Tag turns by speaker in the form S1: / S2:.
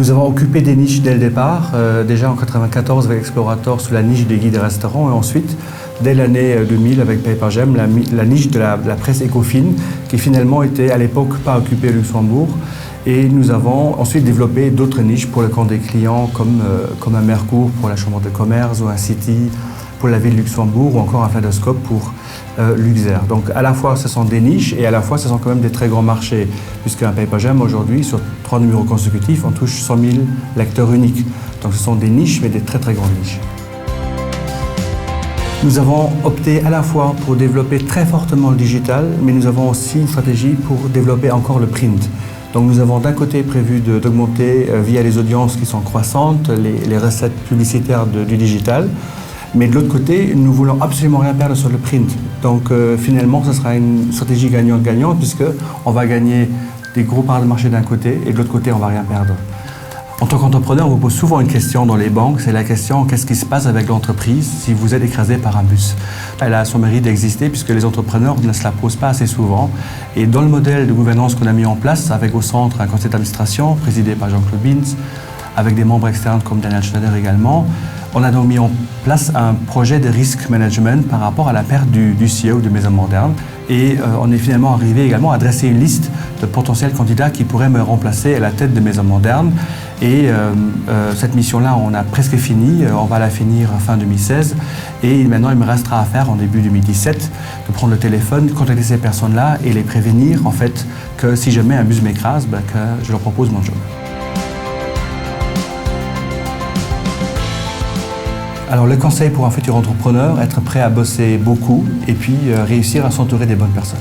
S1: Nous avons occupé des niches dès le départ, déjà en 1994 avec Explorator sous la niche des guides et restaurants, et ensuite, dès l'année 2000 avec Papergem, la niche de la presse écofine, qui finalement était à l'époque pas occupée au Luxembourg. Et nous avons ensuite développé d'autres niches pour le compte des clients, comme un Mercourt pour la Chambre de commerce, ou un City pour la ville de Luxembourg, ou encore un Fladoscope pour Luxair. Donc à la fois ce sont des niches et à la fois ce sont quand même des très grands marchés, puisqu'un Papergem aujourd'hui, sur 3 numéros consécutifs, on touche 100 000 lecteurs uniques. Donc ce sont des niches, mais des très très grandes niches. Nous avons opté à la fois pour développer très fortement le digital, mais nous avons aussi une stratégie pour développer encore le print. Donc nous avons d'un côté prévu d'augmenter via les audiences qui sont croissantes, les recettes publicitaires du digital, mais de l'autre côté, nous voulons absolument rien perdre sur le print. Donc finalement, ce sera une stratégie gagnante-gagnante, puisqu'on va gagner des gros parts de marché d'un côté et de l'autre côté, on ne va rien perdre. En tant qu'entrepreneur, on vous pose souvent une question dans les banques, c'est la question qu'est-ce qui se passe avec l'entreprise si vous êtes écrasé par un bus? Elle a son mérite d'exister puisque les entrepreneurs ne se la posent pas assez souvent. Et dans le modèle de gouvernance qu'on a mis en place, avec au centre un conseil d'administration présidé par Jean-Claude Binz, avec des membres externes comme Daniel Schneider également, on a donc mis en place un projet de risk management par rapport à la perte du CEO de Maison Moderne. Et on est finalement arrivé également à dresser une liste de potentiels candidats qui pourraient me remplacer à la tête de Maison Moderne. Et cette mission-là, on a presque fini. On va la finir fin 2016. Et maintenant, il me restera à faire en début 2017 de prendre le téléphone, contacter ces personnes-là et les prévenir en fait que si jamais un bus m'écrase, que je leur propose mon job. Alors le conseil pour un futur entrepreneur, être prêt à bosser beaucoup et puis réussir à s'entourer des bonnes personnes.